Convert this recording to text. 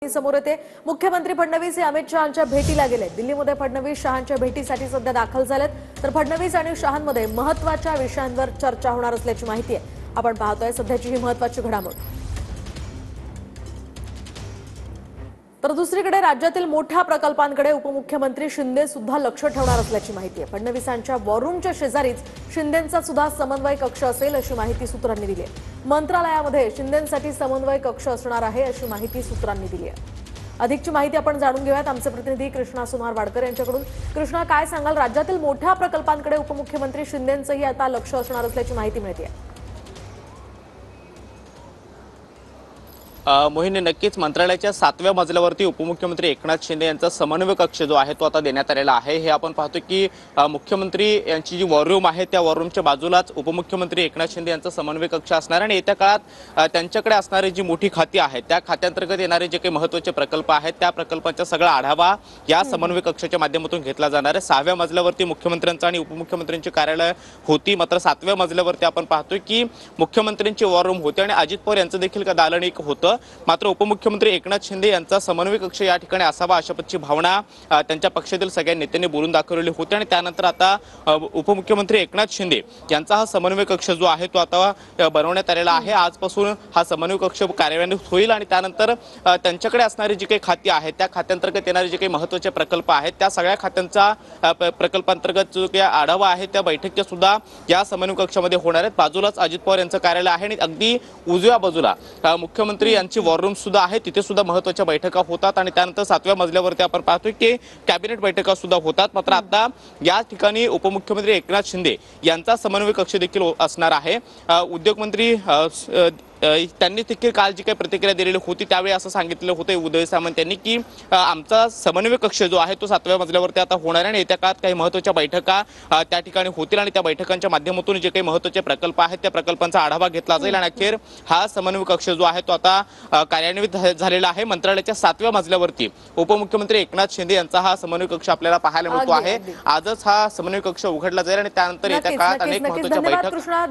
बातमी समोर येते। मुख्यमंत्री फडणवीस हे अमित शहांच्या भेटीला गेले। दिल्लीमध्ये फडणवीस शहांच्या भेटीसाठी सध्या दाखल झालेत। तर फडणवीस आणि शहांमध्ये महत्त्वाच्या विषयांवर चर्चा होणार असल्याची माहिती आहे। आपण पाहतोय सध्याची ही महत्त्वाची घडामोड। तर दुसरीकडे राज्यातील मोठ्या प्रकल्पांकडे उपमुख्यमंत्री शिंदे सुद्धा लक्ष ठेवणार असल्याची माहिती आहे। फडणवीसांच्या वॉरूमच्या शेजारीच शिंदेंचा सुद्धा समन्वय कक्ष असेल अशी माहिती सूत्रांनी दिली आहे। मंत्रालयामध्ये शिंदेंसाठी समन्वय कक्ष असणार आहे अशी माहिती सूत्रांनी दिली आहे। अधिकची माहिती आपण जाणून घेऊयात आमचे प्रतिनिधी कृष्णा सुमार वाडकर यांच्याकडून। कृष्णा, काय सांगाल? राज्यातील मोठ्या प्रकल्पांकडे उपमुख्यमंत्री शिंदेंचंही आता लक्ष असणार असल्याची माहिती मिळते आहे। मोहिनी, नक्कीच मंत्रालयाच्या 7व्या मजल्यावरती उपमुख्यमंत्री एकनाथ शिंदे यांचा समन्वय कक्ष जो आहे तो आता देण्यात आलेला आहे। हे आपण पाहतो की मुख्यमंत्री यांची जी वॉर रूम आहे त्या वॉर रूमच्या बाजूलाच उपमुख्यमंत्री एकनाथ शिंदे यांचा समन्वय कक्ष असणार आणि येत्या काळात त्यांच्याकडे असणारी जी मोठी खाती आहेत त्या खात्यांतर्गत येणारे जे काही महत्त्वाचे प्रकल्प आहेत त्या प्रकल्पांचा सगळा आढावा या समन्वय कक्षाच्या माध्यमातून घेतला जाणार आहे। 6व्या मजल्यावरती मुख्यमंत्र्यांचं आणि उपमुख्यमंत्र्यांची कार्यालय होती, मात्र 7व्या मजल्यावरती आपण पाहतोय की मुख्यमंत्र्यांची वॉर रूम होती आणि अजित पवार यांचं देखील का दालन एक होतं। मात्र उपमुख्यमंत्री एकनाथ शिंदे यांचा समन्वय कक्ष या ठिकाणी असावा अशाची भावना त्यांच्या पक्षातील सगळ्या नेत्यांनी बोलून दाखवलेली होती आणि त्यानंतर आता उपमुख्यमंत्री एकनाथ शिंदे यांचा हा समन्वय कक्ष जो आहे तो आता बनवण्यात आलेला आहे। आजपासून हा समन्वय कक्ष कार्यान्वित होईल आणि त्यानंतर त्यांच्याकडे असणारी जी काही खाती आहेत त्या खात्यांतर्गत येणारे जे काही महत्त्वाचे प्रकल्प आहेत त्या सगळ्या खात्यांचा प्रकल्पांतर्गत जो काही आढावा आहे त्या बैठकीच्या सुद्धा या समन्वय कक्षामध्ये होणार आहेत। बाजूलाच अजित पवार यांचं कार्यालय आहे आणि अगदी उजव्या बाजूला मुख्यमंत्री यांची वॉर रूम सुद्धा आहे, तिथे सुद्धा महत्त्वाच्या बैठका होतात आणि त्यानंतर 7व्या मजल्यावरती आपण पाहतोय की कॅबिनेट बैठका सुद्धा होतात। मात्र आता या ठिकाणी उपमुख्यमंत्री एकनाथ शिंदे यांचा समन्वय कक्ष देखील असणार आहे। उद्योगमंत्री त्यांनी देखील काल जी काही प्रतिक्रिया दिलेली होती त्यावेळी असं सांगितलं होतं उदय सामंत यांनी की आमचा समन्वय कक्ष जो आहे तो 7व्या मजल्यावरती आता होणार आहे आणि येत्या काळात काही महत्त्वाच्या बैठका त्या ठिकाणी होतील आणि त्या बैठकांच्या माध्यमातून जे काही महत्त्वाचे प्रकल्प आहेत त्या प्रकल्पांचा आढावा घेतला जाईल आणि अखेर हा समन्वय कक्ष जो आहे तो आता कार्यान्वित झालेला आहे। मंत्रालयाच्या 7व्या मजल्यावरती उपमुख्यमंत्री एकनाथ शिंदे यांचा हा समन्वय कक्ष आपल्याला पाहायला मिळतो आहे। आजच हा समन्वय कक्ष उघडला जाईल आणि त्यानंतर येत्या काळात अनेक महत्त्वाच्या बैठका